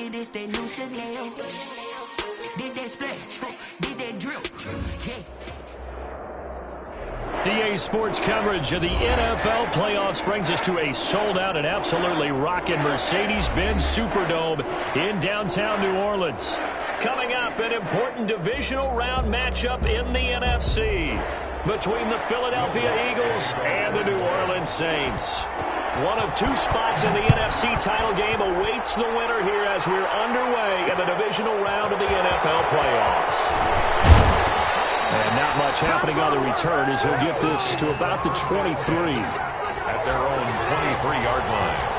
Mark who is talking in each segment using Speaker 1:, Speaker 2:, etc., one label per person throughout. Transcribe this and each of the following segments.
Speaker 1: Nigga, this that new Chanel. Did that splash, did that drip, yeah.
Speaker 2: EA Sports coverage of the NFL playoffs brings us to a sold-out and absolutely rocking Mercedes-Benz Superdome in downtown New Orleans. Coming up, an important divisional round matchup in the NFC between the Philadelphia Eagles and the New Orleans Saints. One of two spots in the NFC title game awaits the winner here as we're underway in the divisional round of the NFL playoffs. And not much happening on the return as he'll get this to about the 23.
Speaker 3: At their own 23-yard line.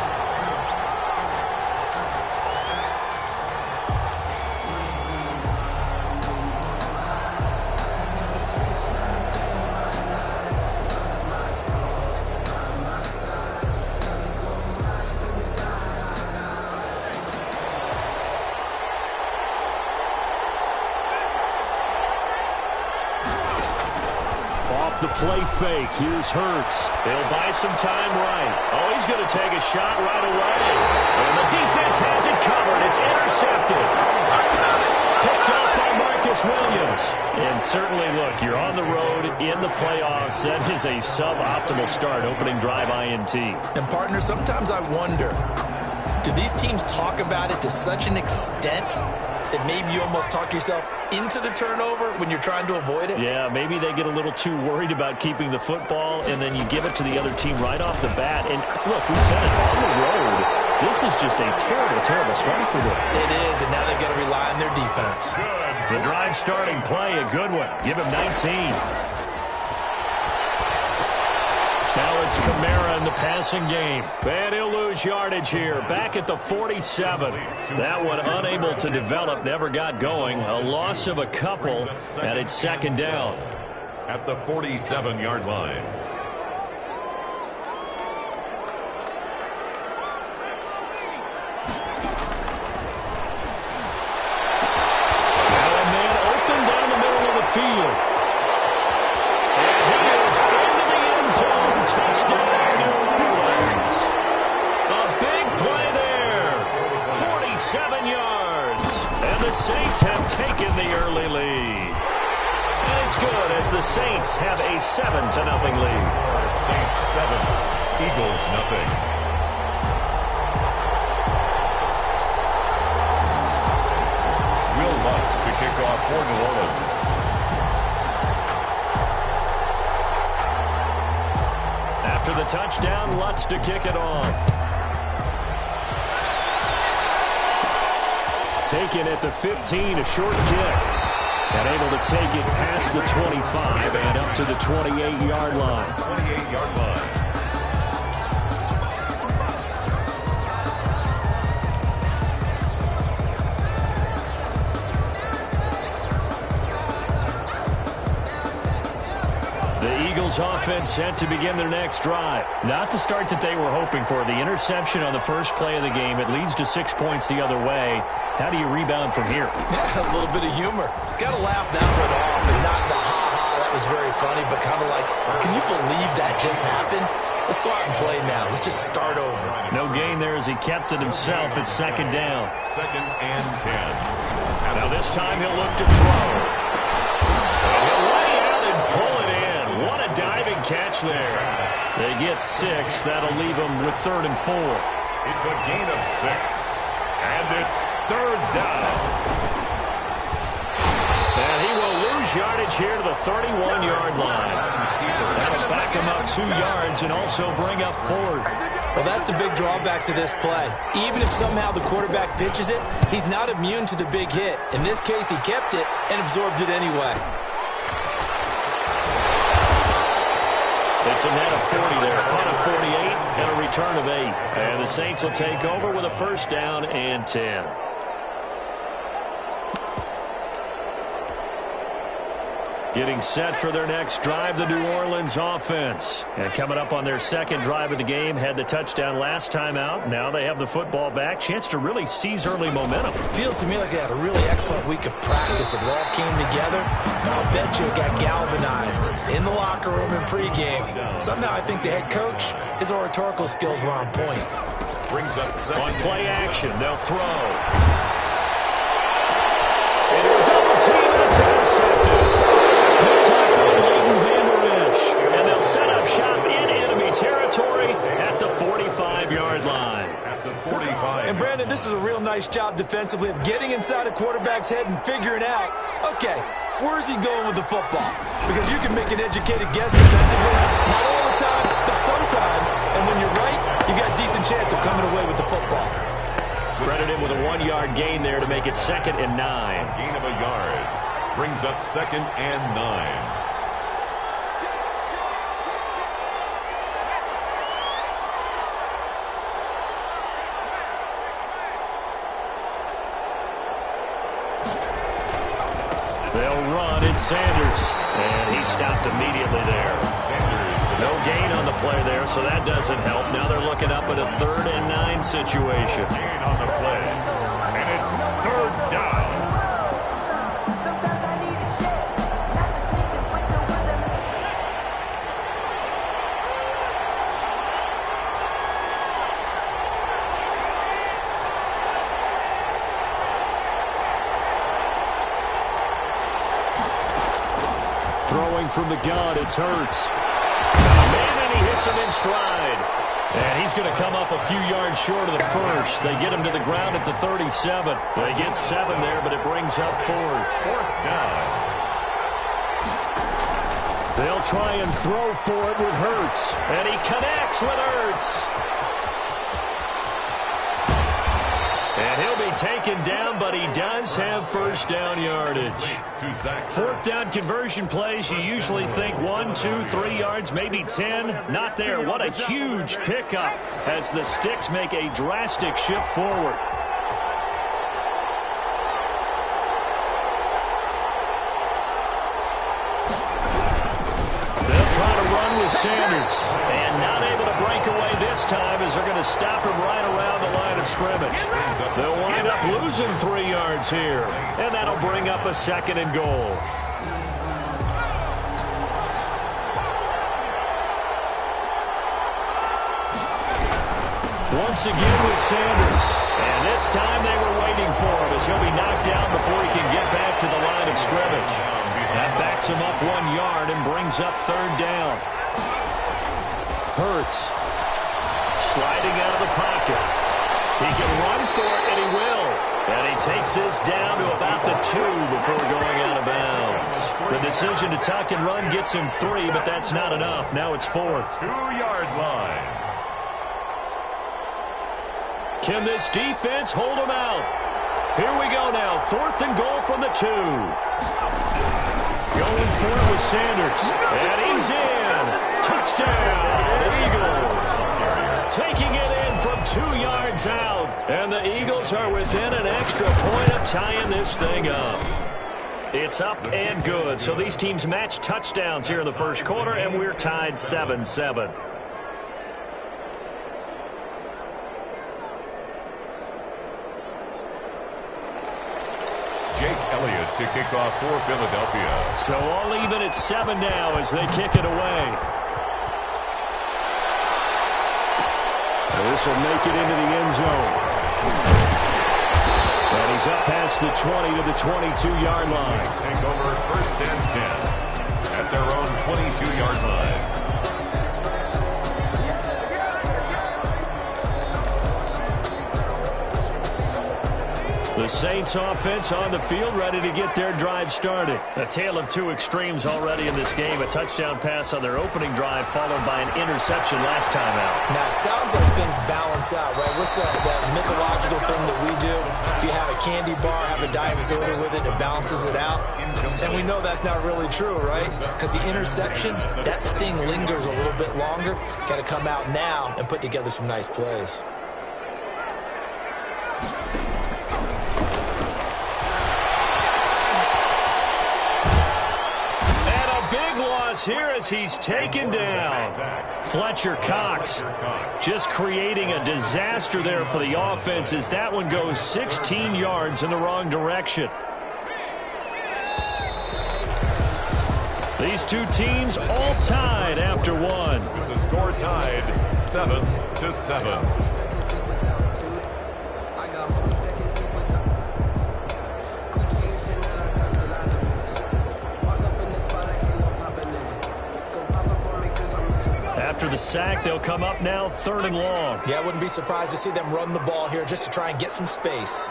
Speaker 2: The play fake. Here's Hurts. He'll buy some time right. Oh, he's going to take a shot right away. And the defense has it covered. It's intercepted. Picked off by Marcus Williams. And certainly, look, you're on the road in the playoffs. That is a suboptimal start, opening drive INT.
Speaker 4: And, partner, sometimes I wonder, do these teams talk about it to such an extent that maybe you almost talk yourself into the turnover when you're trying to avoid it?
Speaker 2: Yeah, maybe they get a little too worried about keeping the football, and then you give it to the other team right off the bat. And, look, we said it, on the road, this is just a terrible, terrible start for them.
Speaker 4: It is, and now they've got to rely on their defense.
Speaker 2: The drive starting play, a good one. Give him 19. Now it's Kamara in the passing game. And he'll lose yardage here. Back at the 47. That one unable to develop, never got going. A loss of a couple, and it's second down.
Speaker 3: At the 47-yard line.
Speaker 2: Now a man open down the middle of the field. Touchdown, New Orleans. A big play there. 47 yards. And the Saints have taken the early lead. And it's good as the Saints have a 7-0 lead.
Speaker 3: Saints 7, Eagles nothing. Will Lutz to kick off for New Orleans.
Speaker 2: After the touchdown, Lutz to kick it off. Taken at the 15, a short kick. And able to take it past the 25 and up to the 28-yard line.
Speaker 3: 28-yard line.
Speaker 2: Offense set to begin their next drive. Not the start that they were hoping for. The interception on the first play of the game. It leads to 6 points the other way. How do you rebound from here?
Speaker 4: Yeah, a little bit of humor. Got to laugh that one off and not the ha-ha. That was very funny, but kind of like, can you believe that just happened? Let's go out and play now. Let's just start over.
Speaker 2: No gain there as he kept it himself. It's second down.
Speaker 3: 2nd and 10.
Speaker 2: Now this time he'll look to throw. He'll lay out and pull it in. What a diving catch there. They get 6. That'll leave them with 3rd and 4.
Speaker 3: It's a gain of 6. And it's 3rd down.
Speaker 2: And he will lose yardage here to the 31-yard line. That'll back him up 2 yards and also bring up 4th.
Speaker 4: Well, that's the big drawback to this play. Even if somehow the quarterback pitches it, he's not immune to the big hit. In this case, he kept it and absorbed it anyway.
Speaker 2: It's a net of 40 there, a punt of 48, and a return of 8. And the Saints will take over with a first down and 10. Getting set for their next drive, the New Orleans offense. And coming up on their second drive of the game, had the touchdown last time out. Now they have the football back. Chance to really seize early momentum.
Speaker 4: Feels to me like they had a really excellent week of practice. It all came together, but I'll bet you it got galvanized in the locker room in pregame. Somehow I think the head coach, his oratorical skills were on point.
Speaker 3: Brings up second.
Speaker 2: On play action, they'll throw. Into a double team, and it's intercepted. Picked up by Leighton Vander Esch. And they'll set up shop in enemy territory at the 45-yard line.
Speaker 3: At the 45.
Speaker 4: And Brandon, this is a real nice job defensively of getting inside a quarterback's head and figuring out, okay, where's he going with the football? Because you can make an educated guess defensively, not all the time, but sometimes. And when you're right, you got a decent chance of coming away with the football.
Speaker 2: Credit him with a 1-yard gain there to make it 2nd and 9.
Speaker 3: Gain of a yard. Brings up 2nd and 9.
Speaker 2: They'll run. It's Sanders. And he stopped immediately there. No gain on the play there, so that doesn't help. Now they're looking up at a 3rd and 9 situation.
Speaker 3: Gain on the play. And it's 3rd down.
Speaker 2: Throwing from the gun, it's Hurts. And he hits him in stride. And he's going to come up a few yards short of the first. They get him to the ground at the 37. They get 7 there, but it brings up 4th.
Speaker 3: 4th down.
Speaker 2: They'll try and throw for it with Hurts. And he connects with Hurts. And he'll be taken down, but he does have 1st down yardage.
Speaker 3: 2 sacks.
Speaker 2: 4th down conversion plays, you usually think 1, 2, 3 yards, maybe 10. Not there. What a huge pickup as the Sticks make a drastic shift forward. They'll try to run with Sanders. And not able to break away this time as they're going to stop him right around the line of scrimmage. They'll wind up losing 3 yards here. And that'll bring up a 2nd and goal. Once again with Sanders. And this time they were waiting for him as he'll be knocked down before he can get back to the line of scrimmage. That backs him up 1 yard and brings up 3rd down. Hurts. Sliding out of the pocket. He can run for it, and he will. And he takes this down to about the 2 before going out of bounds. The decision to tuck and run gets him 3, but that's not enough. Now it's 4th.
Speaker 3: 2-yard line.
Speaker 2: Can this defense hold him out? Here we go now. 4th and goal from the 2. Going for it with Sanders. And he's in. Touchdown, Eagles. Taking it in from 2 yards out. And the Eagles are within an extra point of tying this thing up. It's up and good. So these teams match touchdowns here in the first quarter, and we're tied 7-7.
Speaker 3: Jake Elliott to kick off for Philadelphia.
Speaker 2: So all even at 7 now as they kick it away. This will make it into the end zone. And he's up past the 20 to the 22-yard line.
Speaker 3: Take over 1st and 10 at their own 22-yard line.
Speaker 2: The Saints offense on the field, ready to get their drive started. A tale of 2 extremes already in this game. A touchdown pass on their opening drive, followed by an interception last time out.
Speaker 4: Now, it sounds like things balance out, right? What's that mythological thing that we do? If you have a candy bar, have a diet soda with it, it balances it out. And we know that's not really true, right? Because the interception, that sting lingers a little bit longer. Got to come out now and put together some nice plays.
Speaker 2: Here as he's taken down. Fletcher Cox just creating a disaster there for the offense as that one goes 16 yards in the wrong direction. These two teams all tied after one.
Speaker 3: With the score tied 7-7.
Speaker 2: sack. They'll come up now 3rd and long.
Speaker 4: Yeah, I wouldn't be surprised to see them run the ball here just to try and get some space.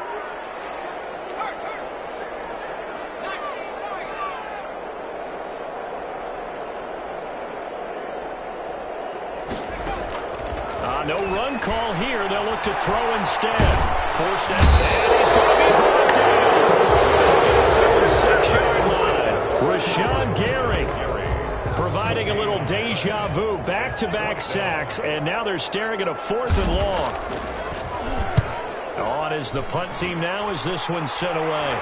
Speaker 2: No run call here. They'll look to throw instead. Forced out, and he's going to be brought down. His own 6-yard line. Rashawn Gary providing a little deja vu. Back-to-back sacks, and now they're staring at a 4th and long. On is the punt team now as this one's sent away.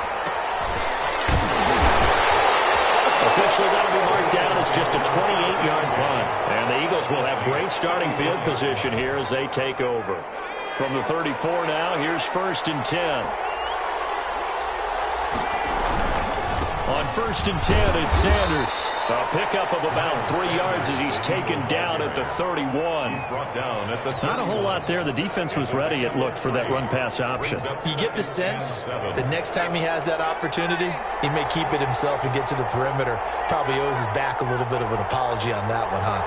Speaker 2: Officially, that'll be marked down as just a 28-yard punt. And the Eagles will have great starting field position here as they take over. From the 34 now, here's 1st and 10. On 1st and 10, it's Sanders. A pickup of about 3 yards as he's taken down at the 31. Not a whole lot there. The defense was ready, it looked, for that run-pass option.
Speaker 4: You get the sense that next time he has that opportunity, he may keep it himself and get to the perimeter. Probably owes his back a little bit of an apology on that one, huh?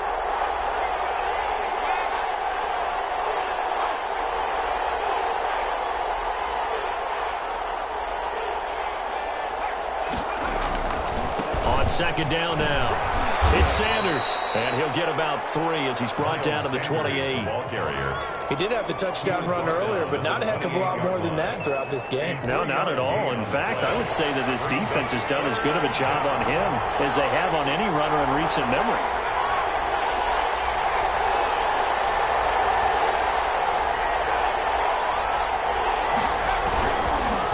Speaker 2: Second down now. It's Sanders, and he'll get about 3 as he's brought down to the 28.
Speaker 4: He did have the touchdown run earlier, but not a heck of a lot more than that throughout this game.
Speaker 2: No, not at all. In fact, I would say that this defense has done as good of a job on him as they have on any runner in recent memory.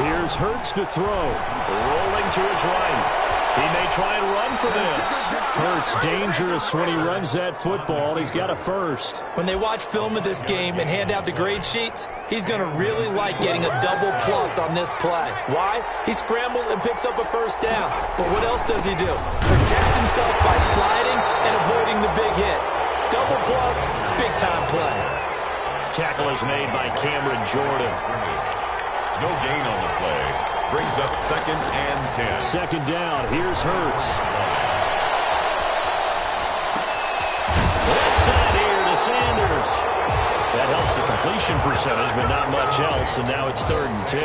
Speaker 2: Here's Hurts to throw. Rolling to his right. He may try and run for this. Hurts dangerous when he runs that football. He's got a 1st.
Speaker 4: When they watch film of this game and hand out the grade sheets, he's going to really like getting a double plus on this play. Why? He scrambles and picks up a 1st down. But what else does he do? Protects himself by sliding and avoiding the big hit. Double plus, big-time play.
Speaker 2: Tackle is made by Cameron Jordan.
Speaker 3: No gain on the play. Brings up 2nd and 10.
Speaker 2: Second down. Here's Hurts. Left side here to Sanders. That helps the completion percentage, but not much else. And now it's 3rd and 10.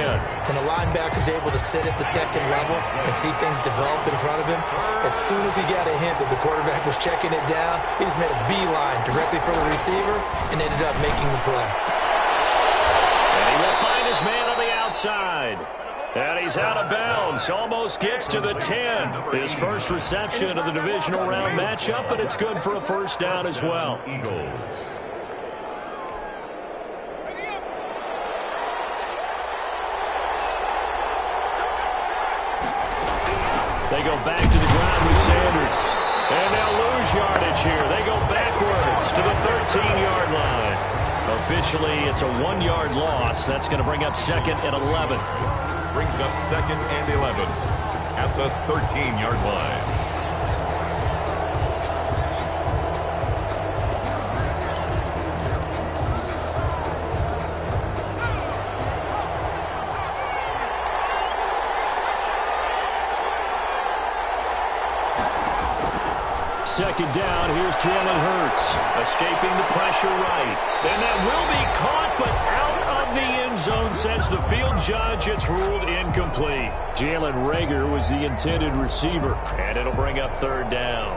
Speaker 4: When a linebacker's able to sit at the 2nd level and see things develop in front of him, as soon as he got a hint that the quarterback was checking it down, he just made a beeline directly for the receiver and ended up making the play.
Speaker 2: And he will find his man on the outside. And he's out of bounds. Almost gets to the 10. His first reception of the divisional round matchup, but it's good for a 1st down as well.
Speaker 3: Eagles.
Speaker 2: They go back to the ground with Sanders. And they'll lose yardage here. They go backwards to the 13-yard line. Officially, it's a 1-yard loss. That's going to bring up 2nd and 11.
Speaker 3: Brings up 2nd and 11 at the 13-yard line.
Speaker 2: Second down, here's Jalen Hurts. Escaping the pressure right. And that will be caught, but out of the end zone, says the field judge. It's ruled incomplete. Jalen Reagor was the intended receiver, and it'll bring up 3rd down.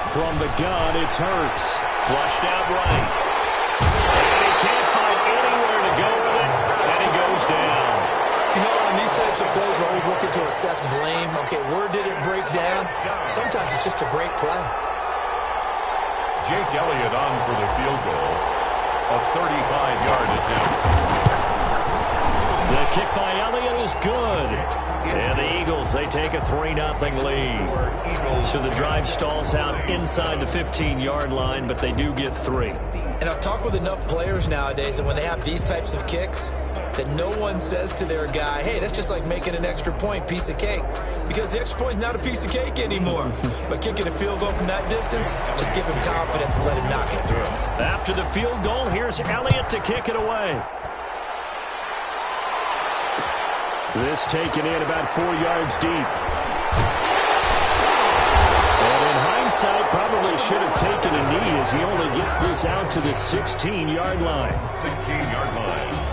Speaker 2: From the gun, it's Hurts. Flushed out right. And he can't find anywhere to go with it, and he goes down.
Speaker 4: You know, on these types of plays, we're always looking to assess blame. Okay, where did it break down? Sometimes it's just a great play.
Speaker 3: Jake Elliott on for the field goal. A 35-yard attempt.
Speaker 2: The kick by Elliott is good. And the Eagles, they take a 3-0 lead. So the drive stalls out inside the 15-yard line, but they do get 3.
Speaker 4: And I've talked with enough players nowadays, and when they have these types of kicks, that no one says to their guy, hey, that's just like making an extra point, piece of cake. Because the extra point is not a piece of cake anymore. But kicking a field goal from that distance, just give him confidence and let him knock it through.
Speaker 2: After the field goal, here's Elliott to kick it away. This taken in about 4 yards deep. And in hindsight, probably should have taken a knee as he only gets this out to the 16-yard line.
Speaker 3: 16-yard line.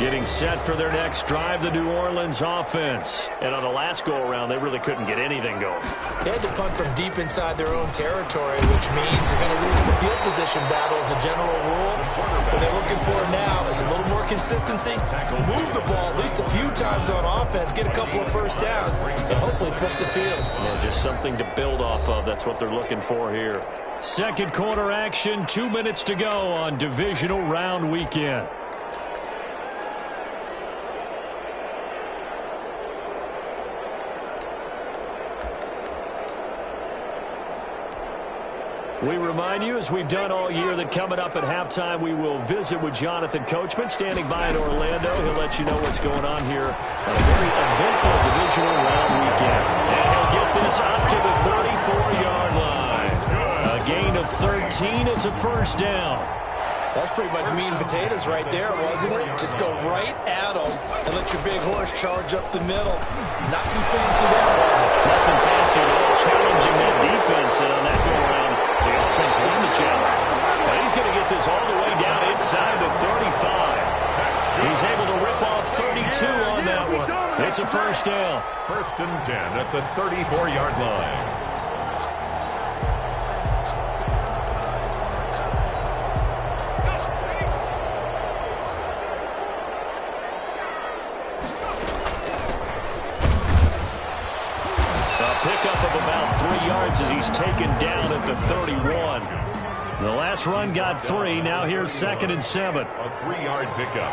Speaker 2: Getting set for their next drive, the New Orleans offense. And on the last go-around, they really couldn't get anything going.
Speaker 4: They had to punt from deep inside their own territory, which means you're going to lose the field position battle as a general rule. What they're looking for now is a little more consistency, move the ball at least a few times on offense, get a couple of first downs, and hopefully flip the field.
Speaker 2: Well, just something to build off of. That's what they're looking for here. Second quarter action, 2 minutes to go on divisional round weekend. We remind you, as we've done all year, that coming up at halftime, we will visit with Jonathan Coachman, standing by in Orlando. He'll let you know what's going on here on a very eventful divisional round weekend. And he'll get this up to the 34-yard line. A gain of 13. It's a first down.
Speaker 4: That's pretty much meat and potatoes right there, wasn't it? Just go right at them and let your big horse charge up the middle. Not too fancy there, was it?
Speaker 2: Nothing fancy at all. Challenging that defense, and on that go-around, the offense won the challenge. Now he's going to get this all the way down inside the 35. He's able to rip off 32 on that one. It's a first down.
Speaker 3: First and 10 at the 34-yard line.
Speaker 2: Pickup of about 3 yards as he's taken down at the 31. The last run got 3. Now here's 2nd and 7.
Speaker 3: A 3-yard pickup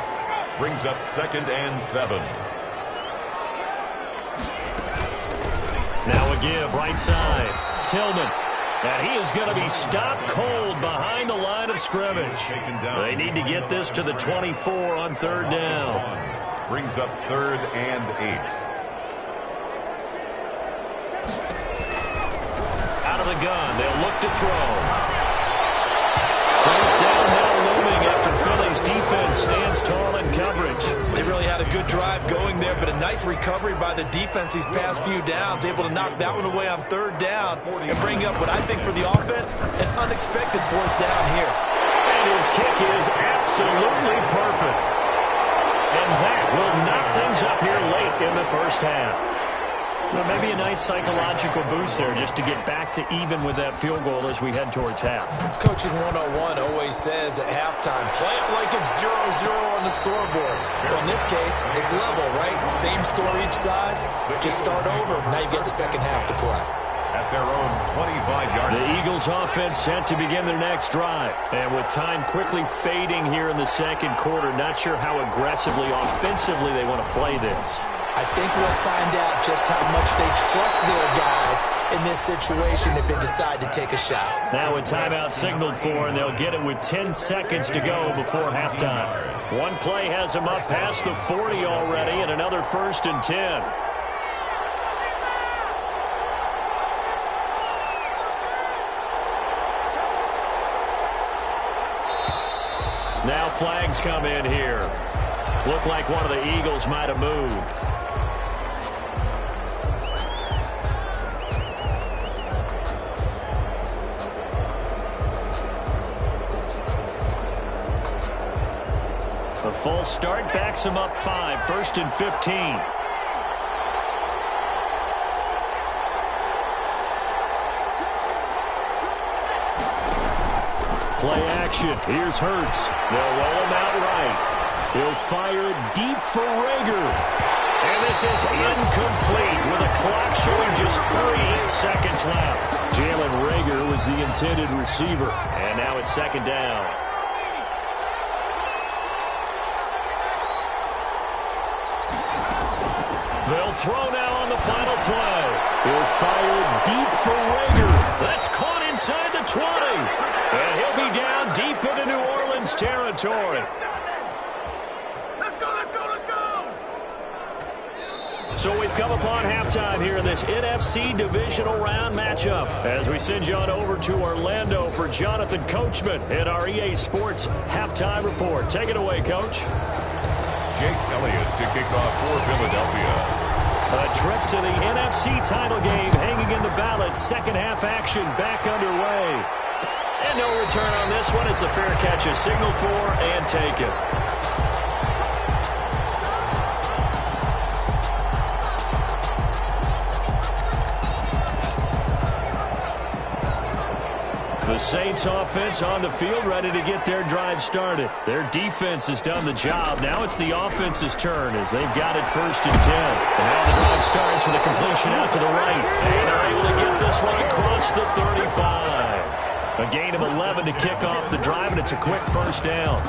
Speaker 3: brings up 2nd and 7.
Speaker 2: Now a give right side. Tillman. And he is going to be stopped cold behind the line of scrimmage. They need to get this to the 24 on 3rd down.
Speaker 3: Brings up 3rd and 8.
Speaker 2: Out of the gun, they'll look to throw. 4th down now looming after Philly's defense stands tall in coverage.
Speaker 4: They really had a good drive going there, but a nice recovery by the defense these past few downs, able to knock that one away on 3rd down and bring up what I think for the offense, an unexpected 4th down here.
Speaker 2: And his kick is absolutely perfect. And that will knock things up here late in the first half. Well, maybe a nice psychological boost there just to get back to even with that field goal as we head towards half.
Speaker 4: Coaching 101 always says at halftime, play it like it's 0-0 on the scoreboard. Well, in this case, it's level, right? Same score each side. Just start over. Now you get the second half to play.
Speaker 3: At their own 25-yard line.
Speaker 2: The Eagles offense set to begin their next drive. And with time quickly fading here in the second quarter, not sure how aggressively, offensively they want to play this.
Speaker 4: I think we'll find out just how much they trust their guys in this situation if they decide to take a shot.
Speaker 2: Now a timeout signaled for, and they'll get it with 10 seconds to go before halftime. One play has them up past the 40 already, and another 1st and 10. Now flags come in here. Looked like one of the Eagles might have moved. A false start backs him up 5, 1st and 15. Play action. Here's Hurts. They'll roll him out right. He'll fire deep for Rager. And this is incomplete with a clock showing just 3 seconds left. Jalen Rager was the intended receiver. And now it's 2nd down. They'll throw now on the final play. He'll fire deep for Rager. That's caught inside the 20. And he'll be down deep into New Orleans territory.
Speaker 1: Let's go, let's go, let's go!
Speaker 2: So we've come upon halftime here in this NFC divisional round matchup as we send you on over to Orlando for Jonathan Coachman in our EA Sports halftime report. Take it away, Coach.
Speaker 3: Jake Elliott to kick off for Philadelphia.
Speaker 2: A trip to the NFC title game hanging in the balance. Second half action back underway. And no return on this one as the fair catch is signaled for and taken. The Saints offense on the field ready to get their drive started. Their defense has done the job. Now it's the offense's turn as they've got it 1st and 10. And now the drive starts with a completion out to the right. And they're able to get this one across the 35. A gain of 11 to kick off the drive, and it's a quick first down.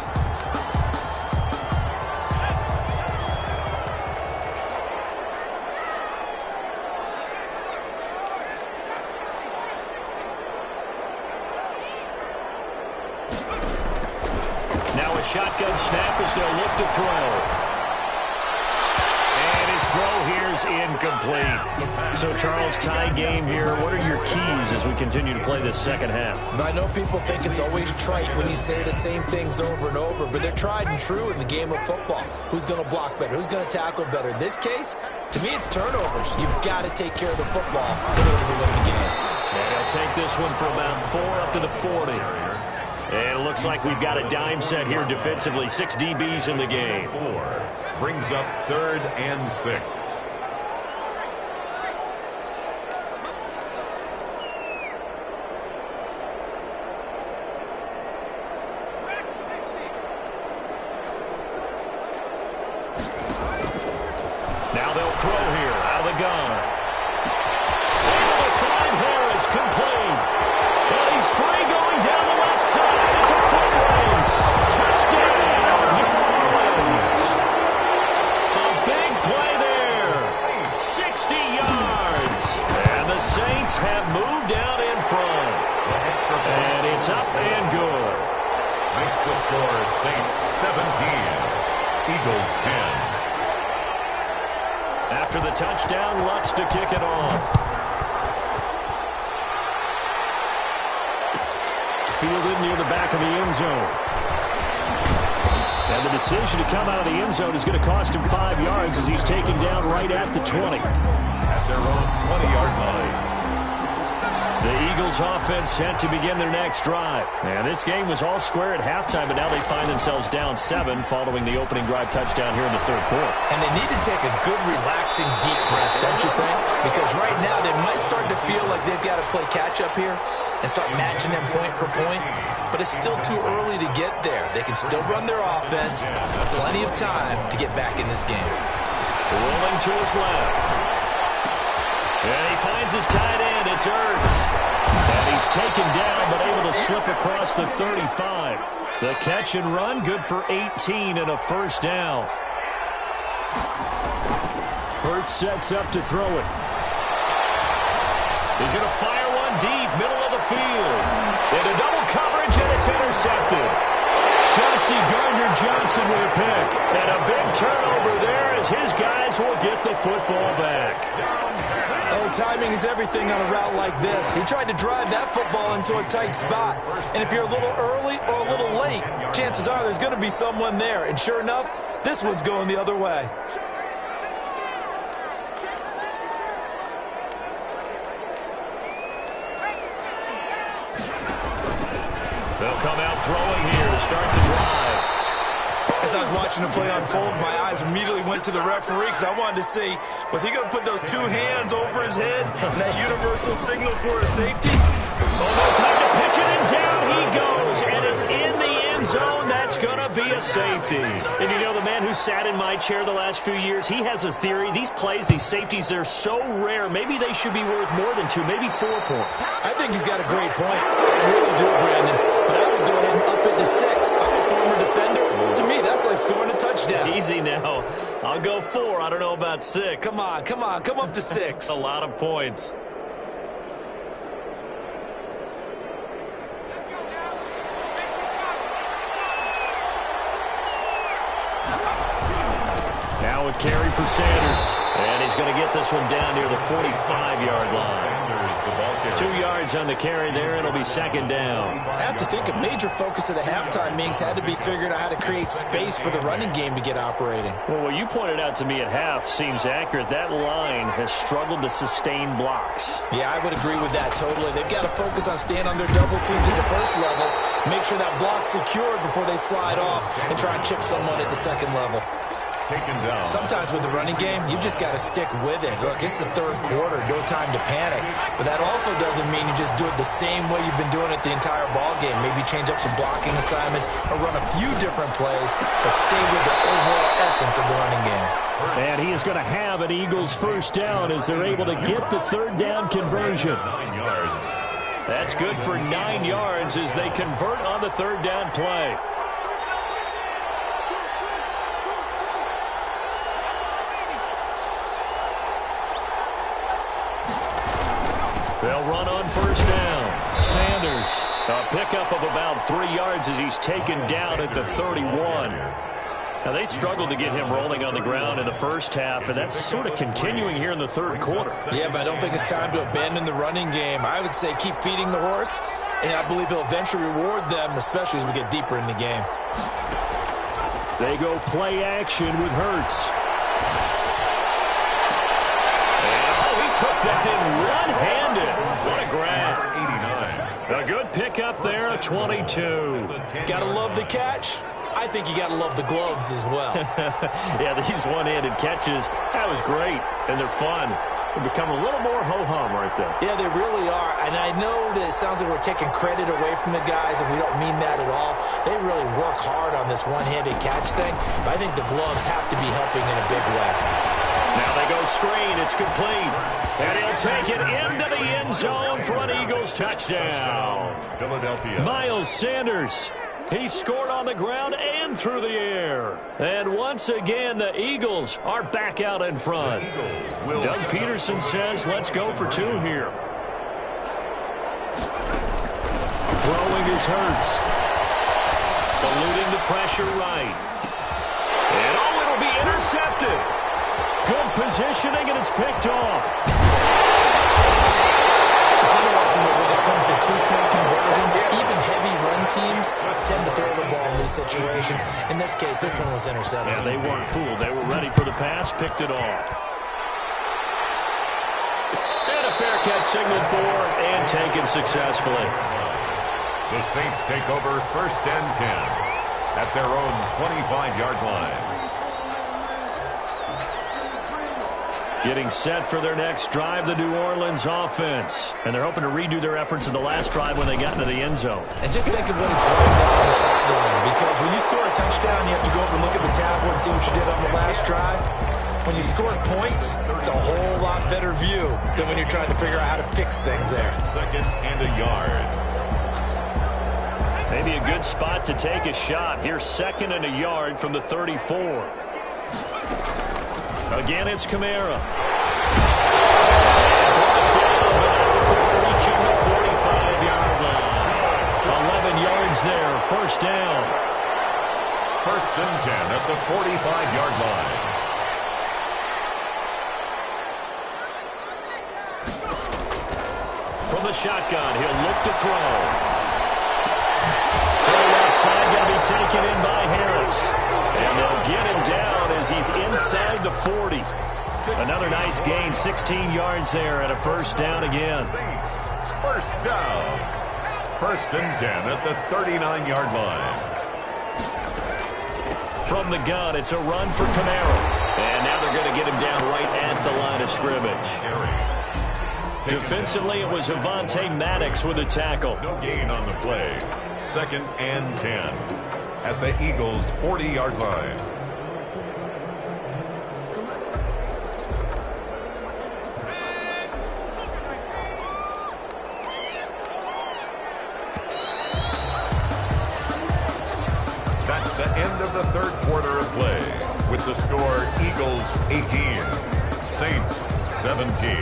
Speaker 2: Now a shotgun snap as they'll look to throw. And his throw here is incomplete. So, Charles, tie game here. What are your keys as we continue to play this second half?
Speaker 4: I know people think it's always trite when you say the same things over and over, but they're tried and true in the game of football. Who's going to block better? Who's going to tackle better? In this case, to me, it's turnovers. You've got to take care of the football in order to win the game.
Speaker 2: And they'll take this one for about 4 up to the 40. And it looks like we've got a dime set here defensively. 6 DBs in the game.
Speaker 3: 4 brings up 3rd and 6.
Speaker 2: Now they'll throw here out of the gun. Able to find Harris complete. And he's free going down the left side. It's a foot race. Touchdown, New Orleans. A big play there. 60 yards. And the Saints have moved out in front. And it's up and good.
Speaker 3: Makes the score Saints 17, Eagles 10.
Speaker 2: After the touchdown, Lutz to kick it off. Fielded near the back of the end zone. And the decision to come out of the end zone is going to cost him 5 yards as he's taken down right at the 20.
Speaker 3: At their own 20-yard line.
Speaker 2: The Eagles offense set to begin their next drive. And this game was all square at halftime, but now they find themselves down 7 following the opening drive touchdown here in the 3rd quarter.
Speaker 4: And they need to take a good, relaxing, deep breath, don't you think? Because right now they might start to feel like they've got to play catch-up here and start matching them point for point. But it's still too early to get there. They can still run their offense. Plenty of time to get back in this game.
Speaker 2: Rolling to his left. And he finds his tight end. It's Ertz. And he's taken down, but able to slip across the 35. The catch and run, good for 18 and a first down. Ertz sets up to throw it. He's going to fire one deep, middle of the field. Into double coverage, and it's intercepted. Chauncey Gardner-Johnson with a pick. And a big turnover there as his guys will get the football back.
Speaker 4: Oh, timing is everything on a route like this. He tried to drive that football into a tight spot. And if you're a little early or a little late, chances are there's going to be someone there. And sure enough, this one's going the other way.
Speaker 2: They'll come out throwing here to start the drive.
Speaker 4: As I was watching the play unfold, my eyes immediately went to the referee because I wanted to see, was he going to put those 2 hands over his head and that universal signal for a safety?
Speaker 2: Oh, no time to pitch it, and down he goes, and it's in the end zone. That's going to be a safety. And you know, the man who sat in my chair the last few years, he has a theory. These plays, these safeties, they're so rare. Maybe they should be worth more than 2, maybe 4 points.
Speaker 4: I think he's got a great point. I really do, Brandon. But I would go ahead and up it to 6. I'm a former defender. To me, that's like scoring a touchdown.
Speaker 2: Easy now. I'll go 4. I don't know about 6.
Speaker 4: Come on. Come up to 6.
Speaker 2: A lot of points. Now Now a carry for Sanders. And he's going to get this one down near the 45-yard line. 2 yards on the carry there. It'll be second down.
Speaker 4: I have to think a major focus of the halftime meetings had to be figuring out how to create space for the running game to get operating.
Speaker 2: Well, what you pointed out to me at half seems accurate. That line has struggled to sustain blocks.
Speaker 4: Yeah, I would agree with that totally. They've got to focus on staying on their double teams at the first level, make sure that block's secured before they slide off, and try and chip someone at the second level.
Speaker 3: Taken down.
Speaker 4: Sometimes with the running game, you've just got to stick with it. Look, it's the third quarter, no time to panic. But that also doesn't mean you just do it the same way you've been doing it the entire ball game. Maybe change up some blocking assignments or run a few different plays, but stay with the overall essence of the running game.
Speaker 2: And he is going to have an Eagles first down as they're able to get the third down conversion.
Speaker 3: 9 yards.
Speaker 2: That's good for 9 yards as they convert on the third down play. They'll run on first down. Sanders, a pickup of about 3 yards as he's taken down at the 31. Now, they struggled to get him rolling on the ground in the first half, and that's sort of continuing here in the third quarter.
Speaker 4: Yeah, but I don't think it's time to abandon the running game. I would say keep feeding the horse, and I believe he'll eventually reward them, especially as we get deeper in the game.
Speaker 2: They go play action with Hurts. Took that in one-handed. What a grab. 89. A good pickup there, a 22.
Speaker 4: Gotta love the catch. I think you gotta love the gloves as well.
Speaker 2: Yeah, these one-handed catches, that was great, and they're fun. They become a little more ho-hum right there.
Speaker 4: Yeah, they really are, and I know that it sounds like we're taking credit away from the guys, and we don't mean that at all. They really work hard on this one-handed catch thing, but I think the gloves have to be helping in a big way.
Speaker 2: Now they go screen. It's complete. And he'll take it into the end zone for an Eagles touchdown.
Speaker 3: Philadelphia.
Speaker 2: Miles Sanders. He scored on the ground and through the air. And once again, the Eagles are back out in front. Doug Peterson says, let's go for 2 here. Throwing his Hurts. Eluding the pressure right. And oh, it'll be intercepted. Good positioning, and it's picked off.
Speaker 4: It's interesting that when it comes to two-point conversions, even heavy run teams tend to throw the ball in these situations. In this case, this one was intercepted.
Speaker 2: Yeah, they weren't fooled. They were ready for the pass, picked it off. And a fair catch signaled for and taken successfully.
Speaker 3: The Saints take over first and 10 at their own 25-yard line.
Speaker 2: Getting set for their next drive, the New Orleans offense. And they're hoping to redo their efforts in the last drive when they got into the end zone.
Speaker 4: And just think of what it's like down on the sideline. Because when you score a touchdown, you have to go over and look at the tablet and see what you did on the last drive. When you score points, it's a whole lot better view than when you're trying to figure out how to fix things there.
Speaker 3: Second and a yard.
Speaker 2: Maybe a good spot to take a shot. Here's second and a yard from the 34. Again, it's Kamara. Brought down, but not before reaching the 45-yard line. 11 yards there, first down.
Speaker 3: First and 10 at the 45-yard line.
Speaker 2: From the shotgun, he'll look to throw. Throw left side going to be taken in by Harris. And they'll get him down as he's inside the 40. Another nice gain, 16 yards there and a first down again.
Speaker 3: First down. First and 10 at the 39-yard line.
Speaker 2: From the gun, it's a run for Kamara. And now they're going to get him down right at the line of scrimmage. Defensively, it was Avonte Maddox with a tackle.
Speaker 3: No gain on the play. Second and 10 at the Eagles' 40-yard line. That's the end of the third quarter of play, with the score Eagles 18, Saints 17.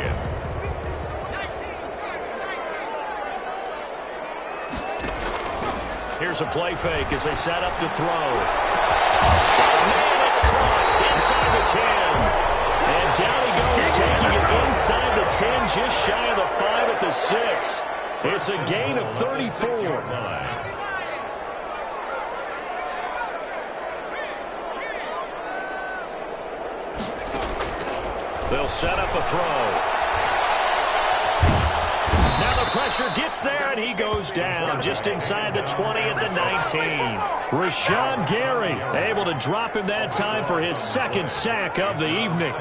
Speaker 2: Here's a play fake as they set up to throw. Oh, man, it's caught. inside the 10. And down he goes, taking it inside the 10, just shy of the 5 at the 6. It's a gain of 34. They'll set up a throw. Now the pressure gets there, and he goes down just inside the 20 at the 19. Rashawn Gary able to drop him that time for his second sack of the evening.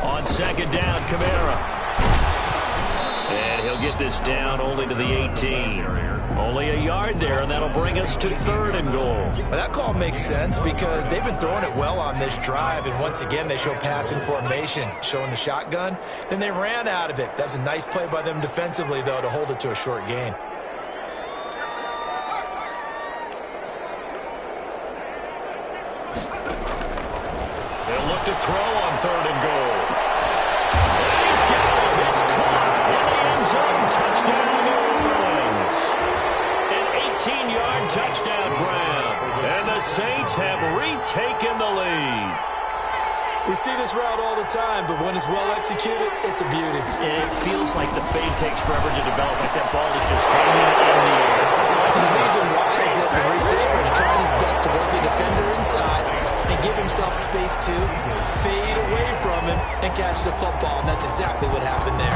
Speaker 2: On second down, Kamara. And he'll get this down only to the 18. Only a yard there, and that'll bring us to 3rd and goal.
Speaker 4: Well, that call makes sense because they've been throwing it well on this drive, and once again they show passing formation, showing the shotgun. Then they ran out of it. That's a nice play by them defensively, though, to hold it to a short gain.
Speaker 2: They'll look to throw on 3rd and goal. And he's got him. It's caught in the end zone. Touchdown, New Orleans. An 18-yard touchdown grab. And the Saints have retaken the lead.
Speaker 4: We see this route all the time, but when it's well executed, it's a beauty.
Speaker 2: It feels like the fade takes forever to develop, like that ball is just hanging in the air.
Speaker 4: And the reason why is that the receiver is trying his best to work the defender inside and give himself space to fade away from him and catch the football, and that's exactly what happened there.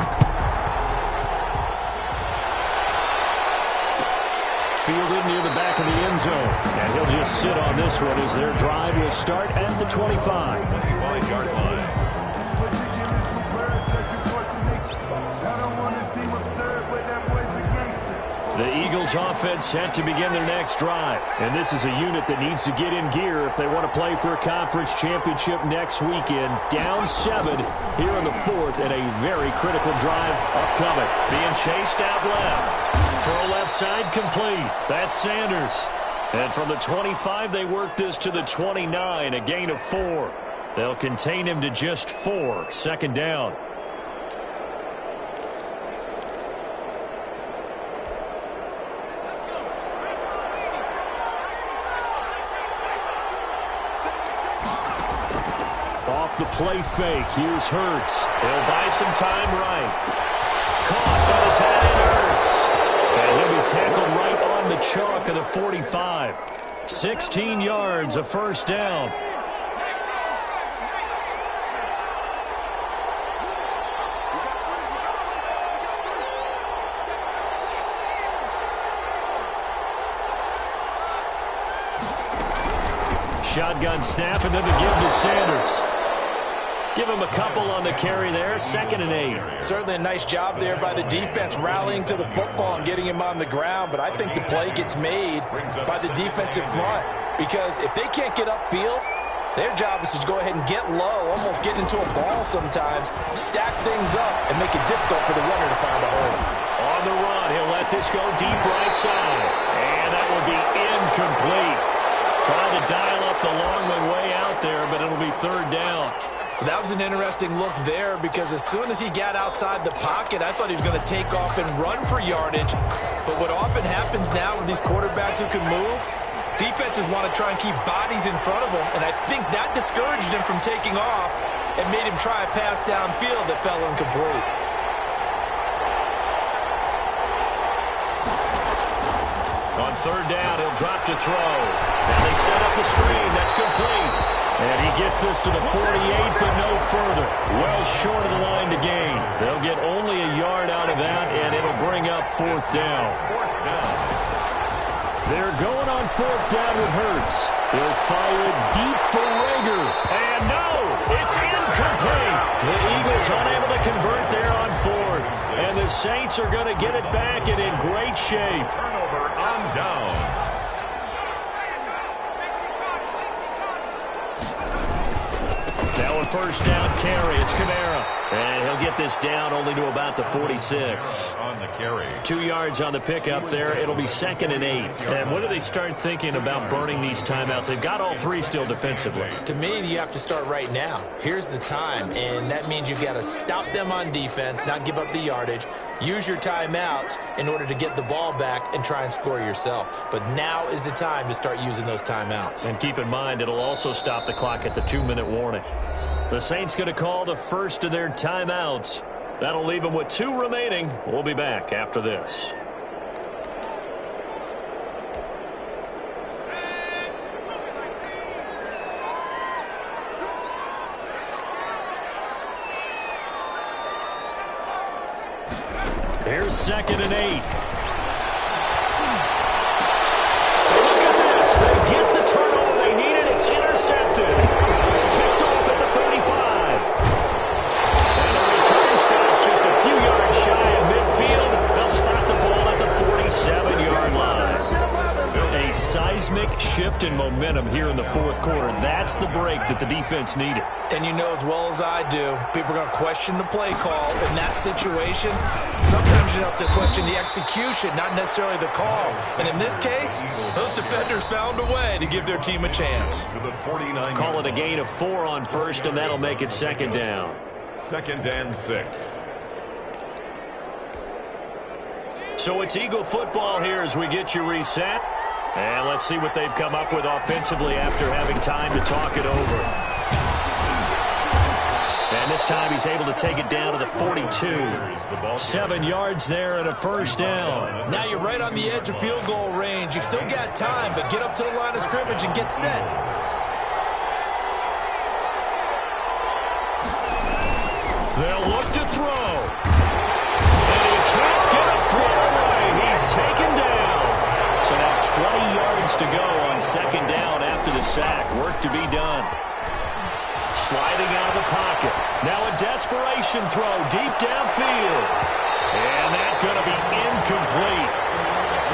Speaker 2: Fielded near the back of the end zone. And he'll just sit on this one as their drive will start at the 25.
Speaker 3: 25-yard line.
Speaker 2: The Eagles offense set to begin their next drive. And this is a unit that needs to get in gear if they want to play for a conference championship next weekend. Down 7 here in the 4th, and a very critical drive upcoming. Being chased out left. Throw left side complete. That's Sanders. And from the 25, they work this to the 29, a gain of 4. They'll contain him to just 4. 2nd down. Off the play fake. Here's Hurts. He'll buy some time right. Caught by the tight end Hurts. And he'll be tackled right on the chalk of the 45. 16 yards, a 1st down. Shotgun snap, and then the give to Sanders. Give him a couple on the carry there. 2nd and 8.
Speaker 4: Certainly a nice job there by the defense rallying to the football and getting him on the ground, but I think the play gets made by the defensive front because if they can't get upfield, their job is to go ahead and get low, almost get into a ball sometimes, stack things up, and make it difficult for the runner to find a hole.
Speaker 2: On the run, he'll let this go deep right side. And that will be incomplete. Trying to dial up the long one way out there, but it'll be 3rd down.
Speaker 4: That was an interesting look there because as soon as he got outside the pocket, I thought he was going to take off and run for yardage. But what often happens now with these quarterbacks who can move, defenses want to try and keep bodies in front of them, and I think that discouraged him from taking off and made him try a pass downfield that fell incomplete.
Speaker 2: On 3rd down, he'll drop to throw. And they set up the screen. That's complete. And he gets this to the 48, but no further. Well short of the line to gain. They'll get only a yard out of that, and it'll bring up 4th down. They're going on 4th down with Hurts. He'll fire it deep for Rager. And no, it's incomplete. The Eagles unable to convert there on 4th. And the Saints are going to get it back and in great shape.
Speaker 3: Turnover on downs.
Speaker 2: Now a 1st down carry. It's Kamara. And he'll get this down only to about the 46.
Speaker 3: On the carry.
Speaker 2: 2 yards on the pickup there. It'll be 2nd and 8. And when do they start thinking about burning these timeouts? They've got all 3 still defensively.
Speaker 4: To me, you have to start right now. Here's the time, and that means you've got to stop them on defense, not give up the yardage, use your timeouts in order to get the ball back and try and score yourself. But now is the time to start using those timeouts.
Speaker 2: And keep in mind, it'll also stop the clock at the 2-minute warning. The Saints going to call the first of their timeouts. That'll leave them with 2 remaining. We'll be back after this. Here's 2nd and 8. Look at this. They get the turnover they needed. It's intercepted. Picked off at the 35. And the return stops just a few yards shy of midfield. They'll spot the ball at the 47-yard line. A seismic shift in momentum here in the 4th quarter. That's the break that the defense needed.
Speaker 4: And you know as well as I do, people are going to question the play call in that situation. Sometimes you have to question the execution, not necessarily the call. And in this case, those defenders found a way to give their team a chance.
Speaker 2: Call it a gain of 4 on first, and that'll make it 2nd down.
Speaker 3: 2nd and 6.
Speaker 2: So it's Eagle football here as we get you reset. And let's see what they've come up with offensively after having time to talk it over. And this time he's able to take it down to the 42. 7 yards there and a first down.
Speaker 4: Now you're right on the edge of field goal range. You've still got time, but get up to the line of scrimmage and get set.
Speaker 2: They'll look to throw. And he can't get a throw away. He's taken down. So now 20 yards to go on 2nd down after the sack. Work to be done. Sliding out of the pocket. Now a desperation throw deep downfield. And that's going to be incomplete.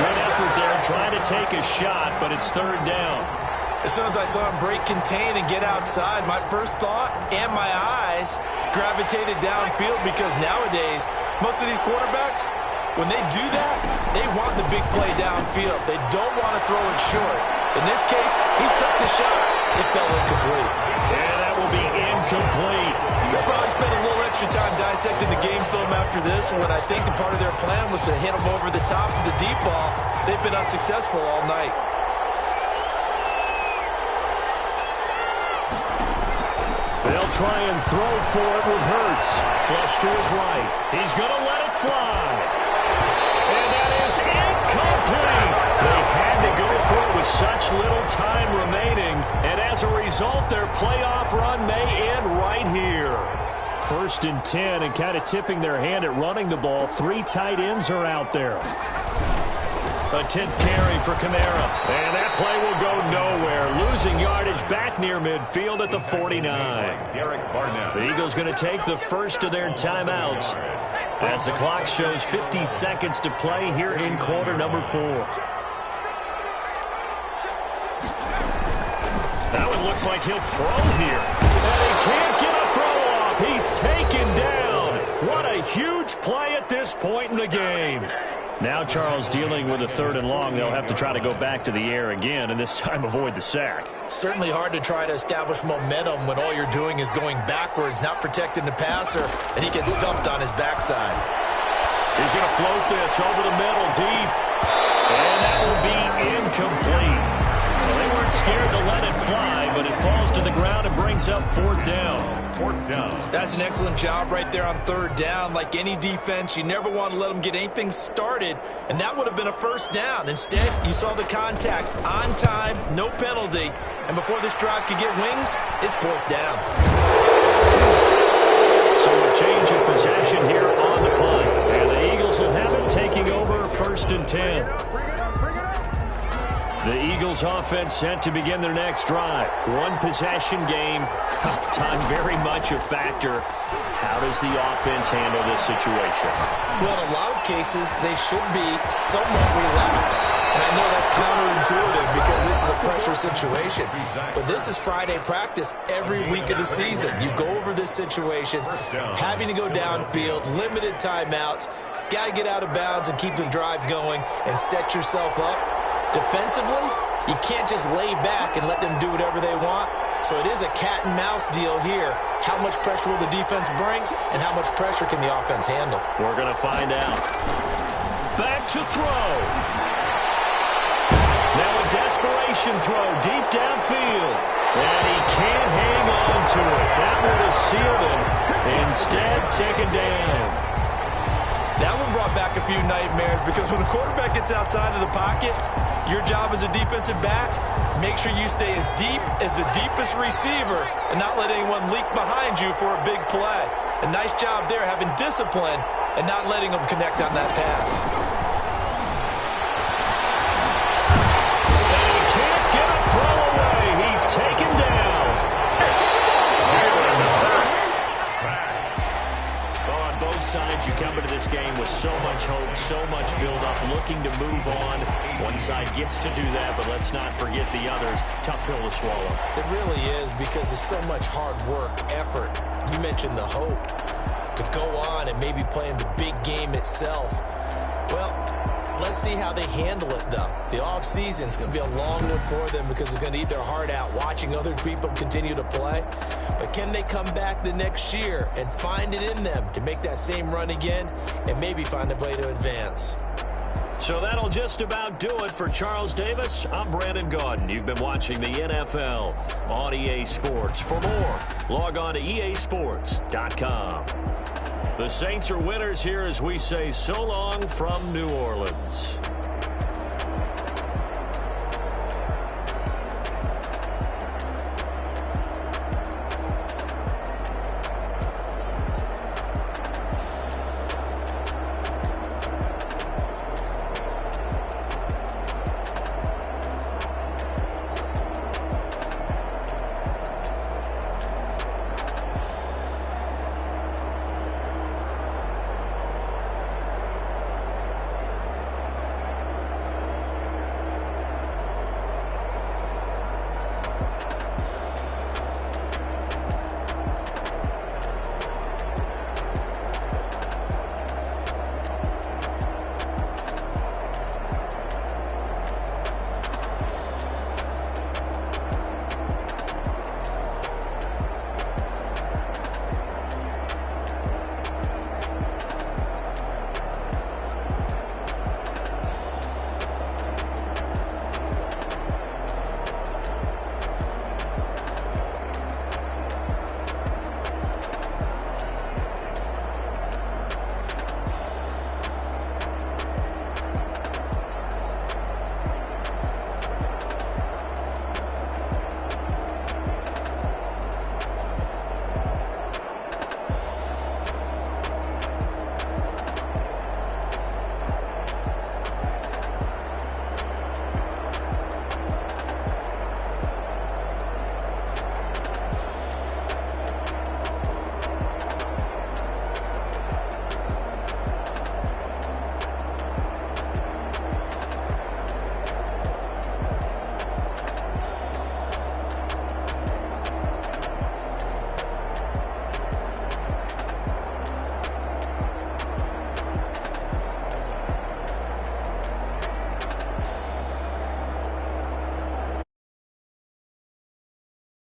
Speaker 2: Good effort there trying to take a shot, but it's 3rd down.
Speaker 4: As soon as I saw him break contain and get outside, my first thought and my eyes gravitated downfield because nowadays, most of these quarterbacks, when they do that, they want the big play downfield. They don't want to throw it short. In this case, he took the shot. It fell incomplete.
Speaker 2: And that will be incomplete.
Speaker 4: They'll probably spend a little extra time dissecting the game film after this when I think the part of their plan was to hit them over the top of the deep ball. They've been unsuccessful all night.
Speaker 2: They'll try and throw for it with Hurts. Flush to his right. He's going to let it fly. And that is incomplete. They had to go for it with such little time remaining. And as a result, their playoff run may end right here. 1st and 10 and kind of tipping their hand at running the ball. 3 tight ends are out there. A 10th carry for Kamara. And that play will go nowhere. Losing yardage back near midfield at the 49. The Eagles going to take the first of their timeouts as the clock shows 50 seconds to play here in quarter number 4. That one looks like he'll throw here. And he can't get a throw off. He's taken down. What a huge play at this point in the game. Now Charles dealing with a 3rd and long. They'll have to try to go back to the air again and this time avoid the sack.
Speaker 4: Certainly hard to try to establish momentum when all you're doing is going backwards, not protecting the passer, and he gets dumped on his backside.
Speaker 2: He's going to float this over the middle deep. And that will be incomplete. Well, they weren't scared to let it fly, but it falls to the ground and brings up 4th down.
Speaker 3: 4th down.
Speaker 4: That's an excellent job right there on 3rd down. Like any defense, you never want to let them get anything started, and that would have been a first down. Instead, you saw the contact on time, no penalty, and before this drive could get wings, it's 4th down.
Speaker 2: So a change of possession here on the punt, and the Eagles will have it taking over 1st and 10. The Eagles offense set to begin their next drive. One possession game. Time very much a factor. How does the offense handle this situation?
Speaker 4: Well, in a lot of cases, they should be somewhat relaxed. And I know that's counterintuitive because this is a pressure situation. But this is Friday practice every week of the season. You go over this situation, having to go downfield, limited timeouts, got to get out of bounds and keep the drive going and set yourself up. Defensively, you can't just lay back and let them do whatever they want. So it is a cat and mouse deal here. How much pressure will the defense bring, and how much pressure can the offense handle?
Speaker 2: We're going to find out. Back to throw. Now a desperation throw deep downfield. And he can't hang on to it. That would have sealed him. Instead, second down.
Speaker 4: That one brought back a few nightmares because when a quarterback gets outside of the pocket, your job as a defensive back, make sure you stay as deep as the deepest receiver and not let anyone leak behind you for a big play. A nice job there having discipline and not letting them connect on that pass.
Speaker 2: And he can't get a throw away. He's taken down. On both sides, you come into this game with so much hope, so much build-up, looking to move on. One side gets to do that, but let's not forget the others. Tough pill to swallow.
Speaker 4: It really is because there's so much hard work, effort. You mentioned the hope to go on and maybe play in the big game itself. Well, let's see how they handle it, though. The offseason is going to be a long one for them because they're going to eat their heart out watching other people continue to play. But can they come back the next year and find it in them to make that same run again and maybe find a way to advance?
Speaker 2: So that'll just about do it for Charles Davis. I'm Brandon Gaudin. You've been watching the NFL on EA Sports. For more, log on to easports.com. The Saints are winners here as we say so long from New Orleans.